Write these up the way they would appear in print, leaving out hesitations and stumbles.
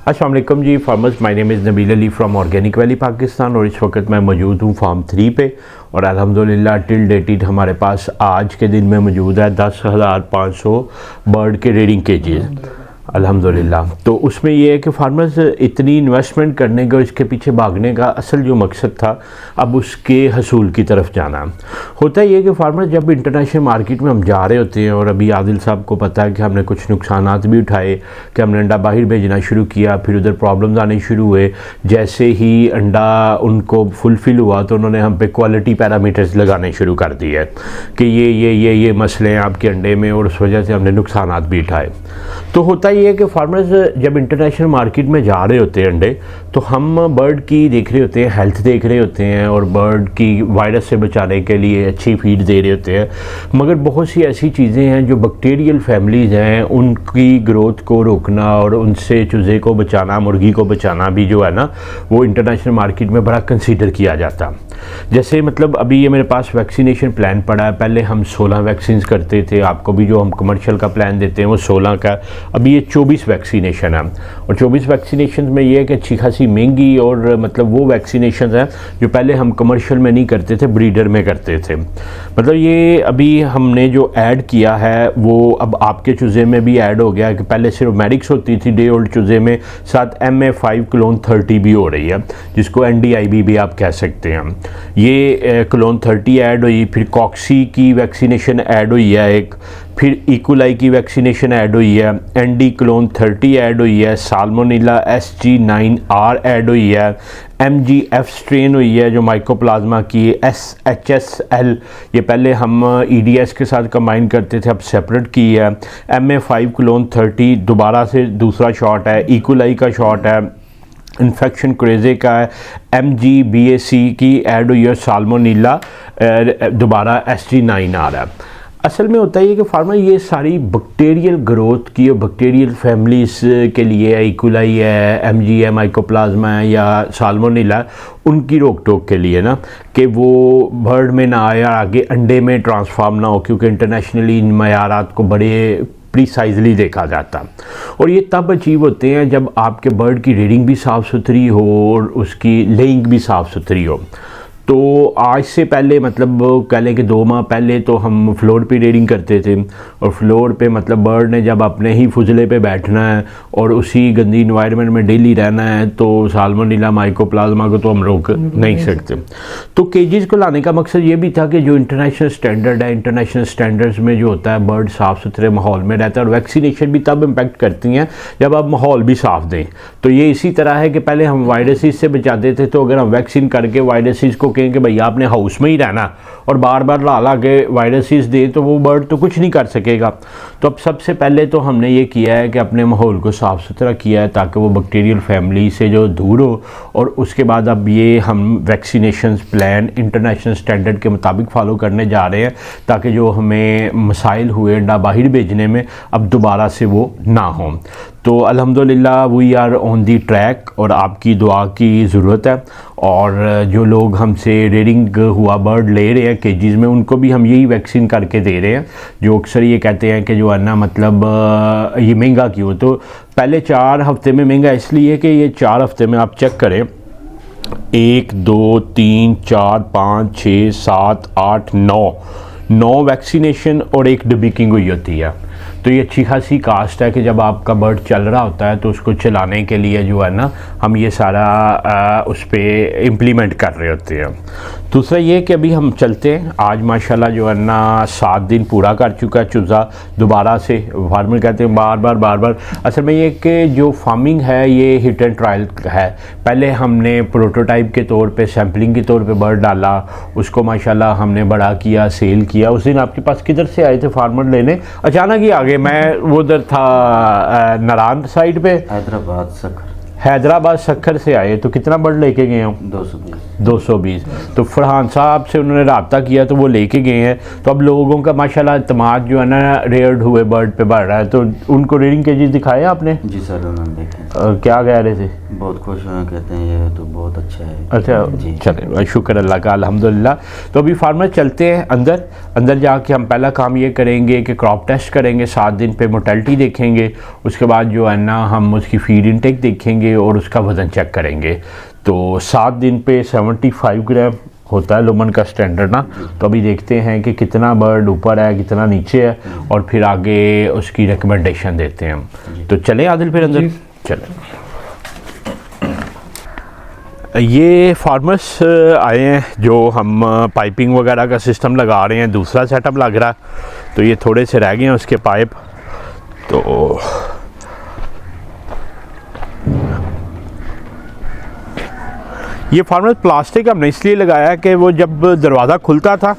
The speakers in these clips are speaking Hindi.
अस्सलाम वालेकुम जी farmers, my name is Nabeel Ali from organic valley Pakistan. और इस वक्त मैं मौजूद हूँ फार्म 3 पे और अल्हम्दुलिल्लाह टिल डेटेड हमारे पास आज के दिन में मौजूद है 10,500 बर्ड के रेडिंग केजेस अल्हम्दुलिल्लाह। तो उसमें ये है कि फार्मर्स इतनी इन्वेस्टमेंट करने का, इसके पीछे भागने का असल जो मकसद था अब उसके हसूल की तरफ जाना होता है। ये कि फार्मर्स जब इंटरनेशनल मार्केट में हम जा रहे होते हैं, और अभी आदिल साहब को पता है कि हमने कुछ नुकसानात भी उठाए कि हमने अंडा बाहर भेजना शुरू किया, फिर उधर प्रॉब्लम्स आने शुरू हुए। जैसे ही अंडा उनको फुलफ़िल हुआ तो उन्होंने हम पे क्वालिटी पैरामीटर्स लगाने शुरू कर दिए कि ये मसले हैं आपके अंडे में, और उस वजह से हमने नुकसानात भी उठाए। तो होता ये है कि फार्मर्स जब इंटरनेशनल मार्केट में जा रहे होते हैं अंडे, तो हम बर्ड की देख रहे होते हैं, हेल्थ देख रहे होते हैं और बर्ड की वायरस से बचाने के लिए अच्छी फीड दे रहे होते हैं। मगर बहुत सी ऐसी चीज़ें हैं जो बैक्टीरियल फैमिलीज़ हैं, उनकी ग्रोथ को रोकना और उनसे चूज़े को बचाना, मुर्गी को बचाना भी जो है ना, वो इंटरनेशनल मार्केट में बड़ा कंसीडर किया जाता। जैसे मतलब अभी ये मेरे पास वैक्सीनेशन प्लान पड़ा है। पहले हम 16 वैक्सीन करते थे, आपको भी जो हम कमर्शियल का प्लान देते हैं वो 16 का, अभी ये 24 वैक्सीनेशन है। और 24 वैक्सीनेशन में ये है कि अच्छी खासी महंगी और मतलब वो वैक्सीनेशन हैं जो पहले हम कमर्शियल में नहीं करते थे, ब्रीडर में करते थे। मतलब ये अभी हमने जो ऐड किया है वो अब आपके चूज़े में भी ऐड हो गया कि पहले सिर्फ मैडिक्स होती थी डे ओल्ड चूज़े में, साथ MA5 क्लोन 30 भी हो रही है, जिसको NDIB भी आप कह सकते हैं। ये क्लोन 30 ऐड हुई, फिर कॉक्सी की वैक्सीनेशन ऐड हुई है एक, फिर इकोलाई की वैक्सीनेशन ऐड हुई है, ND क्लोन 30 ऐड हुई है, साल्मोनेला SG9R ऐड हुई है, MGF स्ट्रेन हुई है जो माइकोप्लाज्मा की, SHSL ये पहले हम EDS के साथ कंबाइन करते थे, अब सेपरेट की है, MA5 क्लोन 30 दोबारा से दूसरा शॉट है, इकोलाई का शॉट है, इन्फेक्शन क्रेजे का है, MGBAC की ऐड हुई है, साल्मोनेला दोबारा SG9R है। असल में होता है कि फार्मर ये सारी बैक्टीरियल ग्रोथ की और बैक्टीरियल फैमिलीज़ के लिए है, इकोलाई है, MG है, माइकोप्लाज्मा है या साल्मोनेला, उनकी रोक टोक के लिए ना, कि वो बर्ड में ना आए और आगे अंडे में ट्रांसफॉर्म ना हो, क्योंकि इंटरनेशनली इन मयारात को बड़े प्रीसाइजली देखा जाता। और ये तब अचीव होते हैं जब आपके बर्ड की रीडिंग भी साफ़ सुथरी हो और उसकी लेइंग भी साफ़ सुथरी हो। तो आज से पहले मतलब कह लें कि 2 माह पहले तो हम फ्लोर पे रीडिंग करते थे, और फ्लोर पे मतलब बर्ड ने जब अपने ही फुजले पे बैठना है और उसी गंदी इन्वायरमेंट में डेली रहना है, तो साल्मोनेला माइकोप्लाज्मा को तो हम रोक नहीं सकते। तो केजेस को लाने का मकसद ये भी था कि जो इंटरनेशनल स्टैंडर्ड है, इंटरनेशनल स्टैंडर्ड्स में जो होता है बर्ड साफ़ सुथरे माहौल में रहता है, और वैक्सीनेशन भी तब इम्पैक्ट करती हैं जब आप माहौल भी साफ़ दें। तो ये इसी तरह है कि पहले हम वायरसेस से बचाते थे, तो अगर हम वैक्सीन करके वायरसेस को कहें कि भाई आपने हाउस में ही रहना और बार बार ला के वायरसेस दें, तो वो बर्ड तो कुछ नहीं कर सकेगा। तो अब सबसे पहले तो हमने ये किया है कि अपने माहौल को साफ़ सुथरा किया है ताकि वो बैक्टीरियल फैमिली से जो दूर हो, और उसके बाद अब ये हम वैक्सीनेशन प्लान इंटरनेशनल स्टैंडर्ड के मुताबिक फ़ॉलो करने जा रहे हैं, ताकि जो हमें मसाइल हुए अंडा बाहर भेजने में अब दोबारा से वो ना हों। तो अल्हम्दुलिल्लाह we are on the track, और आपकी दुआ की ज़रूरत है। और जो लोग हमसे रेडिंग हुआ बर्ड ले रहे हैं केजीज़ में, उनको भी हम यही वैक्सीन करके दे रहे हैं। जो अक्सर ये कहते हैं कि जो है ना मतलब ये महंगा क्यों, तो पहले 4 हफ्ते में महंगा इसलिए कि ये 4 हफ्ते में आप चेक करें, 1 2 3 4 5 6 7 8 9 वैक्सीनेशन और 1 डिबीकिंग हुई होती है। तो ये अच्छी खासी कास्ट है कि जब आपका बर्ड चल रहा होता है तो उसको चलाने के लिए जो है ना हम ये सारा उस पर इम्प्लीमेंट कर रहे होते हैं। दूसरा ये कि अभी हम चलते हैं, आज माशाल्लाह जो है ना 7 दिन पूरा कर चुका है चूज़ा दोबारा से। फार्मर कहते हैं बार बार असल में ये कि जो फार्मिंग है ये हिट एंड ट्रायल है। पहले हमने प्रोटोटाइप के तौर पे, सैम्पलिंग के तौर पे बर्ड डाला, उसको माशाल्लाह हमने बड़ा किया, सेल किया। उस दिन आपके पास किधर से आए थे फार्मर लेने? अचानक ही आ गए। मैं वो उधर था नारायण साइड पे, हैदराबाद सक्खर से आए, तो कितना बर्ड लेके गए हो? 220। तो फरहान साहब से उन्होंने रब्ता किया तो वो लेके गए हैं। तो अब लोगों का माशाल्लाह इत्मीनान जो है ना रेयर्ड हुए बर्ड पे बढ़ रहा है। तो उनको रीडिंग केजेस दिखाए आपने? जी सर, उन्होंने देखे। क्या कह रहे थे? बहुत खुश हुए, कहते हैं ये तो बहुत अच्छा है। अच्छा जी, चलें, शुक्र अल्लाह का, अल्हम्दुलिल्लाह। तो अभी फार्मर चलते हैं अंदर जाके हम पहला काम ये करेंगे कि क्रॉप टेस्ट करेंगे, 7 दिन पे मोर्टेलिटी देखेंगे, उसके बाद जो है ना हम उसकी फीड इनटेक देखेंगे और उसका वज़न चेक करेंगे। तो 7 दिन पे 75 ग्राम होता है लुमन का स्टैंडर्ड ना। तो अभी देखते हैं कि कितना बर्ड ऊपर है, कितना नीचे है, और फिर आगे उसकी रिकमेंडेशन देते हैं हम। तो चलें आदिल फिर अंदर चलें। ये फार्मर्स आए हैं जो हम पाइपिंग वगैरह का सिस्टम लगा रहे हैं, दूसरा सेटअप लग रहा है। तो ये थोड़े से रह गए हैं उसके पाइप। तो ये फार्मर्स प्लास्टिक हमने इसलिए लगाया कि वो जब दरवाज़ा खुलता था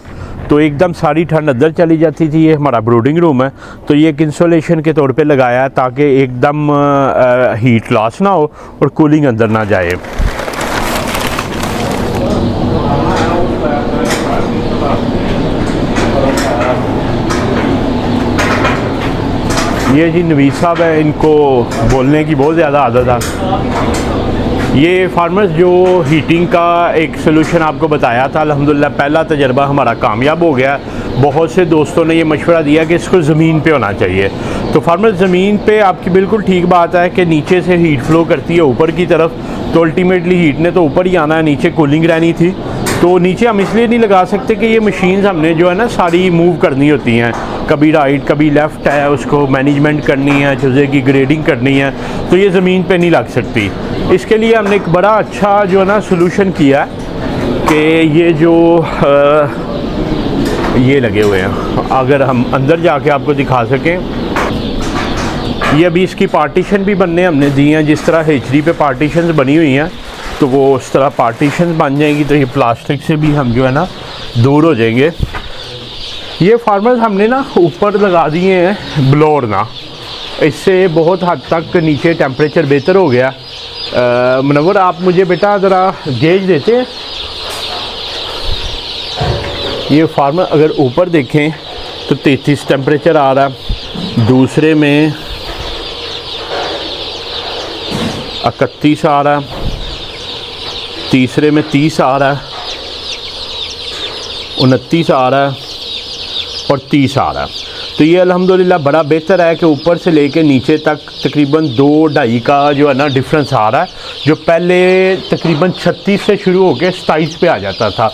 तो एकदम सारी ठंड अंदर चली जाती थी। ये हमारा ब्रूडिंग रूम है, तो ये एक इंसुलेशन के तौर पे लगाया है ताकि एकदम हीट लॉस ना हो और कूलिंग अंदर ना जाए। ये जी नवीद साहब है, इनको बोलने की बहुत ज़्यादा आदत है। ये फार्मर्स जो हीटिंग का एक सलूशन आपको बताया था, अल्हम्दुलिल्लाह पहला तजर्बा हमारा कामयाब हो गया। बहुत से दोस्तों ने ये मशवरा दिया कि इसको ज़मीन पे होना चाहिए। तो फार्मर्स ज़मीन पे आपकी बिल्कुल ठीक बात है कि नीचे से हीट फ्लो करती है ऊपर की तरफ, तो अल्टीमेटली हीट ने तो ऊपर ही आना है, नीचे कूलिंग रहनी थी। तो नीचे हम इसलिए नहीं लगा सकते कि ये मशीन्स हमने जो है ना सारी मूव करनी होती हैं, कभी राइट कभी लेफ़्ट है, उसको मैनेजमेंट करनी है, चूज़े की ग्रेडिंग करनी है, तो ये ज़मीन पे नहीं लग सकती। इसके लिए हमने एक बड़ा अच्छा जो है ना सलूशन किया कि ये जो ये लगे हुए हैं, अगर हम अंदर जाके आपको दिखा सकें, ये अभी इसकी पार्टीशन भी बनने हमने दी हैं। जिस तरह हेचरी पे पार्टीशन बनी हुई हैं तो वो उस तरह पार्टीशन बन जाएंगी, तो ये प्लास्टिक से भी हम जो है ना दूर हो जाएंगे। ये फार्मर्स हमने ना ऊपर लगा दिए हैं ब्लोअर ना, इससे बहुत हद तक नीचे टेम्परेचर बेहतर हो गया। मुनव्वर आप मुझे बेटा ज़रा गेज देते हैं। ये फार्मर अगर ऊपर देखें तो 33 टेम्परेचर आ रहा है, दूसरे में 31 आ रहा है, तीसरे में 30 आ रहा है, 29 आ रहा है और 30 आ रहा है। तो ये अल्हम्दुलिल्लाह बड़ा बेहतर है कि ऊपर से लेके नीचे तक तकरीबन 2-2.5 का जो है ना डिफरेंस आ रहा है, जो पहले तकरीबन 36 से शुरू होकर 27 पे आ जाता था,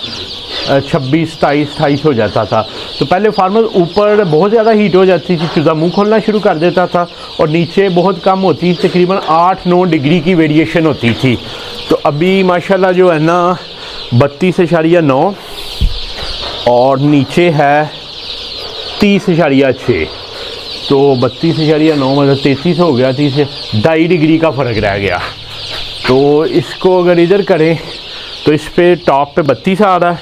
26, 27, 28 हो जाता था। तो पहले फार्मर ऊपर बहुत ज़्यादा हीट हो जाती थी, चूज़ा मुँह खोलना शुरू कर देता था, और नीचे बहुत कम होती, तकरीबन 8-9 डिग्री की वेरिएशन होती थी। तो अभी माशाल्लाह जो है ना 32.9 और नीचे है 30.6, तो 32.9 मतलब 33 हो गया, 30 से 2.5 डिग्री का फ़र्क रह गया। तो इसको अगर इधर करें तो इस पे टॉप पे 32 आ रहा है,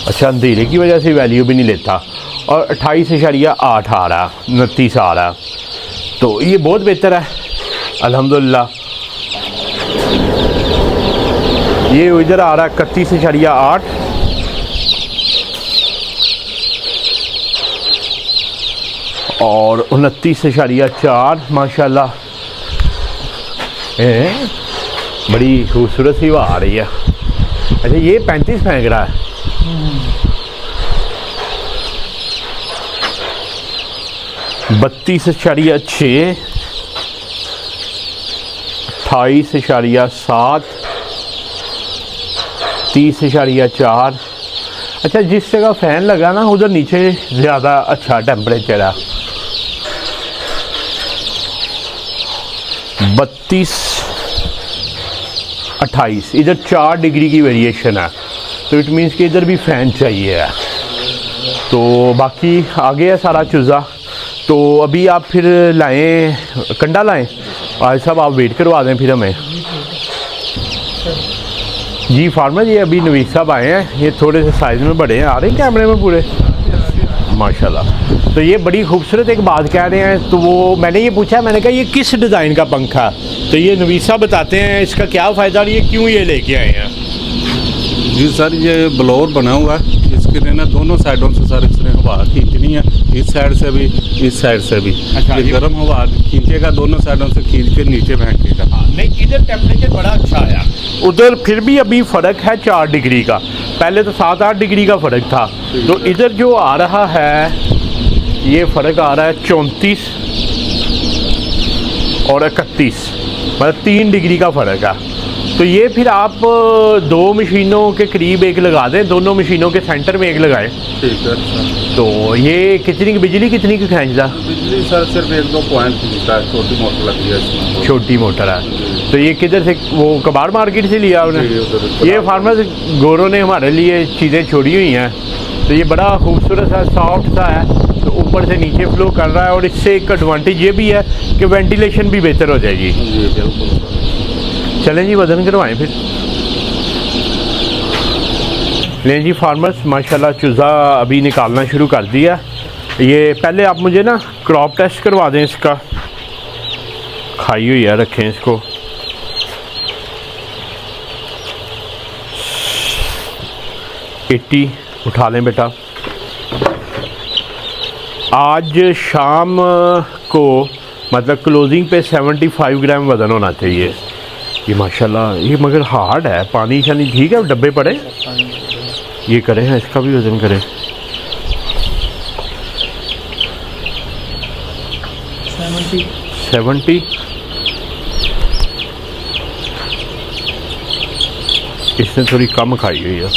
अच्छा अंधेरे की वजह से वैल्यू भी नहीं लेता, और 28.8 आ रहा, 29 आ रहा। तो ये बहुत बेहतर है अल्हम्दुलिल्लाह। ये इधर आ रहा है 31.8 और 29.4 माशाल्लाह। बड़ी खूबसूरत सी हवा आ रही है। अच्छा ये 35 फेंक रहा है, बत्तीस 28.6, 28.7, 30.4। अच्छा जिस जगह फ़ैन लगा ना उधर नीचे ज़्यादा अच्छा टेम्परेचर है। 32, 28, इधर 4 डिग्री की वेरिएशन है, तो इट मीन्स कि इधर भी फ़ैन चाहिए है। तो बाकी आगे है सारा चूज़ा। तो अभी आप फिर लाएं, कंडा लाएं, आज साहब आप वेट करवा दें फिर हमें। जी फार्मर, ये अभी नवीद साहब आए हैं, ये थोड़े से साइज़ में बड़े हैं, आ रहे हैं कैमरे में पूरे। माशाल्लाह। तो ये बड़ी खूबसूरत एक बात कह रहे हैं, तो वो मैंने ये पूछा, मैंने कहा ये किस डिज़ाइन का पंखा, तो ये नवीसा बताते हैं इसका क्या फ़ायदा और ये क्यों ये लेके आए हैं। जी सर, ये ब्लोअर बना हुआ है, इसके ना दोनों साइडों से सर इसने हवा खींचनी है, इस साइड से भी इस साइड से भी। अच्छा, ये गर्म हवा खींचेगा, दोनों साइडों से खींच के नीचे फेंकेगा। नहीं, इधर टेम्परेचर बड़ा अच्छा आया, उधर फिर भी अभी फ़र्क है 4 डिग्री का, पहले तो 7-8 डिग्री का फ़र्क था। तो इधर जो आ रहा है ये फ़र्क आ रहा है 34 और 31, मतलब 3 डिग्री का फ़र्क है। तो ये फिर आप 2 मशीनों के करीब एक लगा दें, दोनों मशीनों के सेंटर में एक लगाएं। ठीक है। अच्छा, तो ये कितनी की बिजली कितनी की खींचता? बिजली सर सिर्फ 1-2 पॉइंट खींचता है, छोटी मोटर लगी है इसमें। छोटी मोटर है। तो ये किधर से, वो कबाड़ मार्केट से लिया आपने? जी, उधर। ये फार्मर्स गोरों ने हमारे लिए चीज़ें छोड़ी हुई हैं। तो ये बड़ा खूबसूरत सा सॉफ्ट सा है, तो ऊपर से नीचे फ्लो कर रहा है, और इससे एक एडवांटेज ये भी है कि वेंटिलेशन भी बेहतर हो जाएगी। जी बिल्कुल। चलें जी, वज़न करवाएं फिर। लें जी फार्मर्स, माशाल्लाह चूज़ा अभी निकालना शुरू कर दिया। ये पहले आप मुझे ना क्रॉप टेस्ट करवा दें इसका, खाई हुई है, रखें इसको। एट्टी उठा लें बेटा। आज शाम को मतलब क्लोजिंग पे 75 ग्राम वज़न होना चाहिए। ये माशाल्लाह, ये मगर हार्ड है, पानी शानी ठीक है, डब्बे पड़े ये करें हैं, इसका भी वज़न करें। 70 इसने थोड़ी कम खाई हुई है।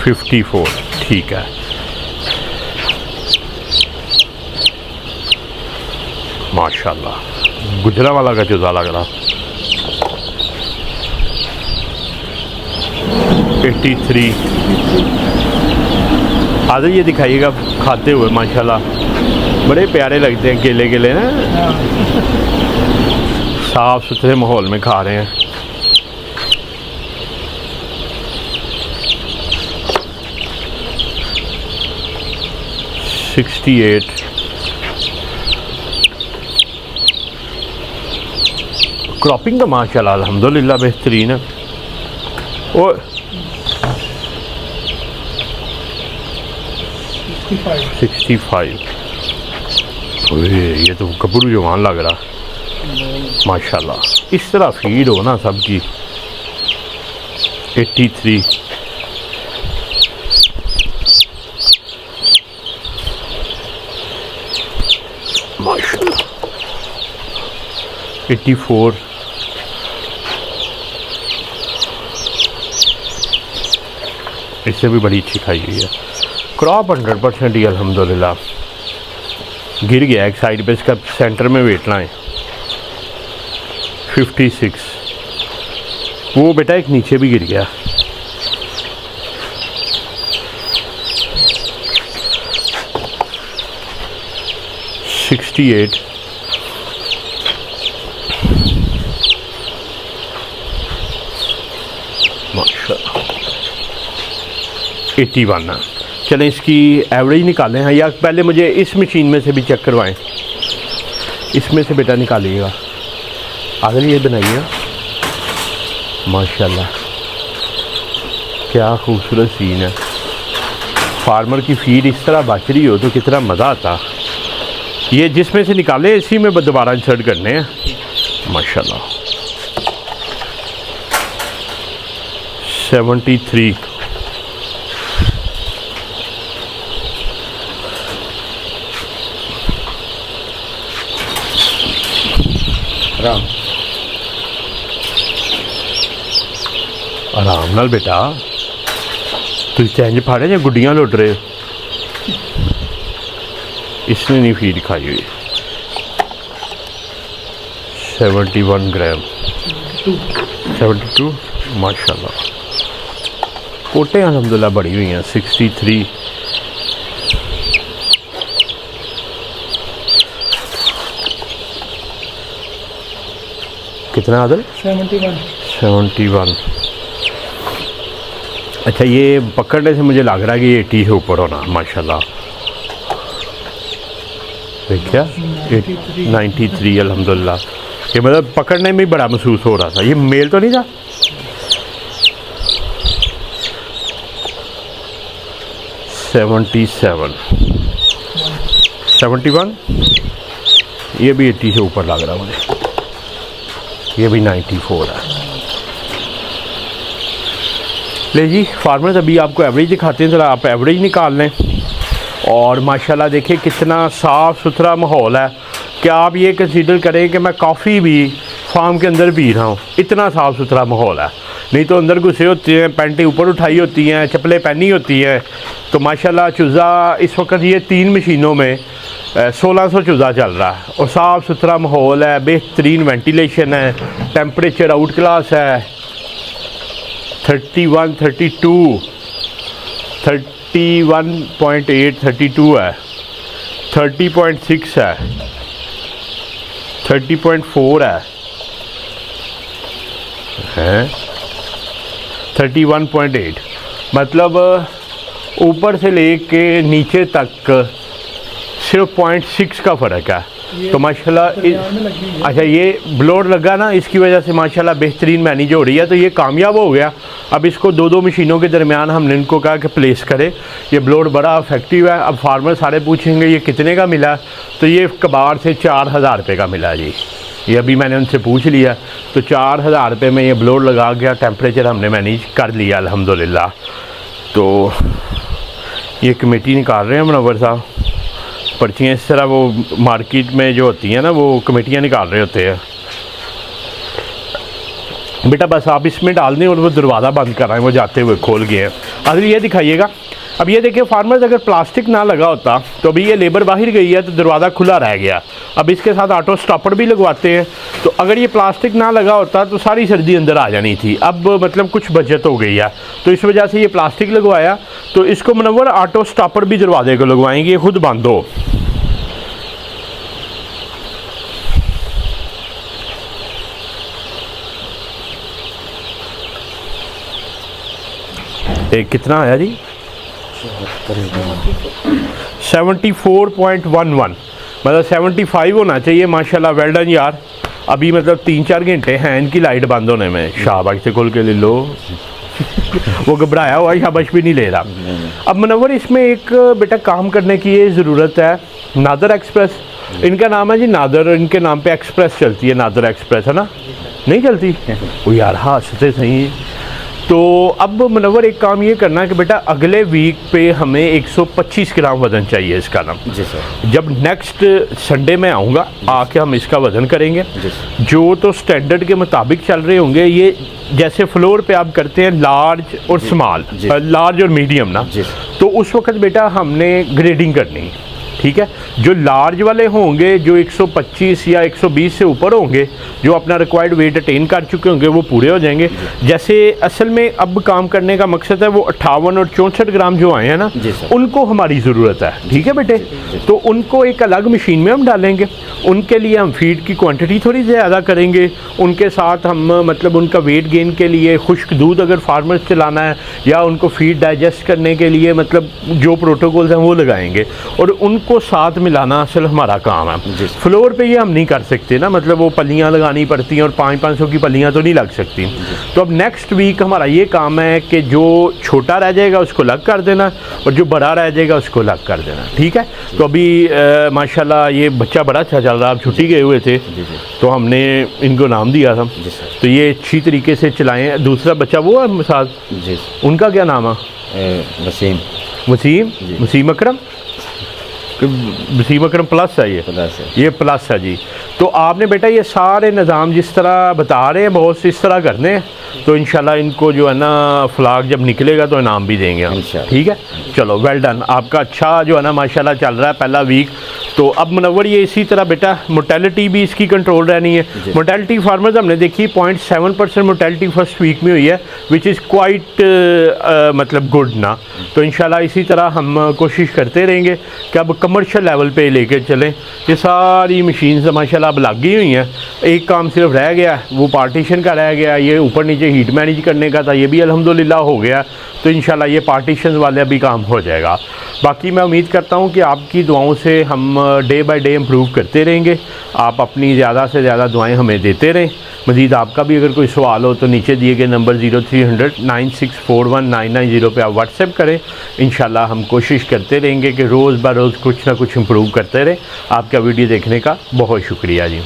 54 ठीक है। माशाल्लाह गुजरा वाला का चूज़ा लग रहा। 83 आदर ये दिखाइएगा खाते हुए, माशाल्लाह बड़े प्यारे लगते हैं, केले केले ना, साफ सुथरे माहौल में खा रहे हैं। $68 क्रॉपिंग का माशाल्लाह अल्हम्दुलिल्लाह बेहतरीन है। और 65 ये तो गबरू जवान लग रहा माशाल्लाह। इस तरह फीड हो ना सबकी। 83 माशाल्लाह। 84 इससे भी बड़ी अच्छी खाई हुई है। क्रॉप 100% ही अल्हम्दुलिल्लाह। गिर गया एक साइड पे, इसका सेंटर में वेट लाएं। 56 वो बेटा एक नीचे भी गिर गया। 68 माशाल्लाह। 81 है। चलें इसकी एवरेज निकालें हैं, या पहले मुझे इस मशीन में से भी चेक करवाएं। इसमें से बेटा निकालिएगा, आगे ये बनाइएगा। माशाल्लाह क्या खूबसूरत सीन है। फार्मर की फीड इस तरह बच रही हो तो कितना मज़ा आता। ये जिसमें से निकाले इसी में दोबारा इंसर्ट करने हैं। माशाल्लाह। 73 आराम नाल बेटा, तुम चैंज फाड़े या गुड्डियाँ लुट रहे हो। इसने नहीं फीड खाई हुई। 71 ग्राम 72 माशाल्लाह। कोटे अल्हम्दुलिल्लाह बड़ी हुई हैं। 63 कितना आदल? 71 अच्छा, ये पकड़ने से मुझे लग रहा है कि ये 80 से ऊपर होना माशाल्लाह। देखिए 93 अल्हम्दुलिल्लाह। ये मतलब पकड़ने में बड़ा महसूस हो रहा था। ये मेल तो नहीं था? 77 71, ये भी 80 से ऊपर लग रहा मुझे। ये भी 94 है। ले जी फार्मर्स, अभी आपको एवरेज दिखाते हैं, ज़रा आप एवरेज निकाल लें। और माशाल्लाह देखिए कितना साफ़ सुथरा माहौल है। क्या आप ये कंसीडर करें कि मैं कॉफ़ी भी फार्म के अंदर पी रहा हूँ, इतना साफ़ सुथरा माहौल है। नहीं तो अंदर घुसे होते हैं, पैंटें ऊपर उठाई होती हैं, चप्पलें पहनी होती हैं। तो माशाल्लाह चूज़ा इस वक्त ये 3 मशीनों में 1600 चूज़ा चल रहा है और साफ़ सुथरा माहौल है, बेहतरीन वेंटिलेशन है, टेम्परेचर आउट क्लास है। 31, 32, 31.8, 32 है, 30.6 है, 30.4 है 31.8। मतलब ऊपर से लेके नीचे तक सिर्फ 0.6 का फ़र्क है। तो माशाल्लाह अच्छा, ये ब्लोर लगा ना, इसकी वजह से माशाल्लाह बेहतरीन मैनेज हो रही है। तो ये कामयाब हो गया। अब इसको 2 मशीनों के दरमियान हमने इनको कहा कि प्लेस करें। ये ब्लोर बड़ा इफेक्टिव है। अब फार्मर सारे पूछेंगे ये कितने का मिला, तो ये कबाड़ से 4000 रुपये का मिला जी। ये अभी मैंने उनसे पूछ लिया, तो 4000 रुपये में ये ब्लोर लगा गया। टेम्परेचर हमने मैनेज कर लिया अल्हम्दुलिल्लाह। तो ये कमेटी निकाल रहे हैं मुनव्वर साहब, पर्चियाँ इस तरह वो मार्केट में जो होती हैं ना, वो कमेटियाँ निकाल रहे होते हैं। बेटा बस आप इसमें डाल दें और वो दरवाज़ा बंद कर रहे हैं, वो जाते हुए खोल गए हैं। अगर ये दिखाइएगा, अब ये देखिए फार्मर्स, अगर प्लास्टिक ना लगा होता तो अभी ये लेबर बाहर गई है तो दरवाज़ा खुला रह गया। अब इसके साथ ऑटो स्टॉपर भी लगवाते हैं। तो अगर ये प्लास्टिक ना लगा होता तो सारी सर्दी अंदर आ जानी थी। अब मतलब कुछ बचत हो गई है, तो इस वजह से ये प्लास्टिक लगवाया। तो इसको मुनव्वर ऑटो स्टॉपर भी दरवाजे को लगवाएंगे, ये खुद बंद हो। एक कितना आया जी? 74.11, मतलब 75 होना चाहिए। माशाल्लाह वेल डन यार। अभी मतलब 3-4 घंटे हैं इनकी लाइट बंद होने में। शाबाश से खोल के ले लो। वो घबराया हुआ शाबाश भी नहीं ले रहा। अब मुनव्वर इसमें एक बेटा काम करने की ये ज़रूरत है। नादर एक्सप्रेस इनका नाम है जी, नादर इनके नाम पे एक्सप्रेस चलती है, नादर एक्सप्रेस है ना? नहीं चलती वो यार, हंसते सही। तो अब मुनव्वर एक काम ये करना है कि बेटा अगले वीक पे हमें 125 ग्राम वज़न चाहिए इसका ना। जी सर। जब नेक्स्ट संडे में आऊँगा आके हम इसका वज़न करेंगे। जो तो स्टैंडर्ड के मुताबिक चल रहे होंगे, ये जैसे फ्लोर पे आप करते हैं लार्ज और स्मॉल, लार्ज और मीडियम ना, तो उस वक्त बेटा हमने ग्रेडिंग करनी है। ठीक है, जो लार्ज वाले होंगे, जो 125 या 120 से ऊपर होंगे, जो अपना रिक्वायर्ड वेट अटेन कर चुके होंगे, वो पूरे हो जाएंगे। जैसे असल में अब काम करने का मकसद है वो 58 और 64 ग्राम जो आए हैं ना, उनको हमारी ज़रूरत है। ठीक है बेटे, तो उनको एक अलग मशीन में हम डालेंगे। उनके लिए हम फीड की क्वांटिटी थोड़ी ज़्यादा करेंगे। उनके साथ हम मतलब उनका वेट गेन के लिए खुश्क दूध अगर फार्मर्स चलाना है, या उनको फीड डाइजेस्ट करने के लिए मतलब जो प्रोटोकॉल्स हैं वो लगाएंगे, और उनको साथ मिलाना असल हमारा काम है। फ्लोर पे ये हम नहीं कर सकते ना, मतलब वो पल्लियाँ लगानी पड़ती हैं और 500-500 की पल्लियाँ तो नहीं लग सकती। तो अब नेक्स्ट वीक हमारा ये काम है कि जो छोटा रह जाएगा उसको अलग कर देना, और जो बड़ा रह जाएगा उसको अलग कर देना। ठीक है, तो अभी माशाल्लाह ये बच्चा बड़ा अच्छा चल रहा है। आप छुट्टी गए हुए थे तो हमने इनको नाम दिया था, तो ये अच्छी तरीके से चलाएँ। दूसरा बच्चा वो है मिसाल, उनका क्या नाम है? वसीम अकरम। वसीम अकरम प्लस है, ये प्लस है जी। तो आपने बेटा ये सारे निज़ाम जिस तरह बता रहे हैं बहुत इस तरह करने हैं, तो इंशाल्लाह इनको जो है ना फ्लाग जब निकलेगा तो इनाम भी देंगे हम। ठीक है, चलो वेल डन। आपका अच्छा जो है ना माशाल्लाह चल रहा है पहला वीक। तो अब मुनव्वर ये इसी तरह बेटा मोर्टेलिटी भी इसकी कंट्रोल रहनी है। मोर्टेलिटी फार्मर्स हमने देखी 0.7% मोर्टेलिटी फर्स्ट वीक में हुई है, विच इज़ क्वाइट मतलब गुड ना। तो इंशाल्लाह इसी तरह हम कोशिश करते रहेंगे कि अब कमर्शियल लेवल पे लेके चलें। ये सारी मशीन्स माशाल्लाह अब लगी हुई हैं। एक काम सिर्फ रह गया, वो पार्टीशन का रह गया। ये ऊपर नीचे हीट मैनेज करने का था, ये भी अल्हम्दुलिल्लाह हो गया। तो इंशाल्लाह ये पार्टीशन वाला भी काम हो जाएगा। बाकी मैं उम्मीद करता हूँ कि आपकी दुआओं से हम डे बाय डे इम्प्रूव करते रहेंगे। आप अपनी ज़्यादा से ज़्यादा दुआएं हमें देते रहें। मज़ीद आपका भी अगर कोई सवाल हो तो नीचे दिए गए नंबर 0300 9641 990 पे आप व्हाट्सएप करें। इंशाल्लाह हम कोशिश करते रहेंगे कि रोज़ ब रोज़ कुछ ना कुछ इम्प्रूव करते रहें। आपका वीडियो देखने का बहुत शुक्रिया जी।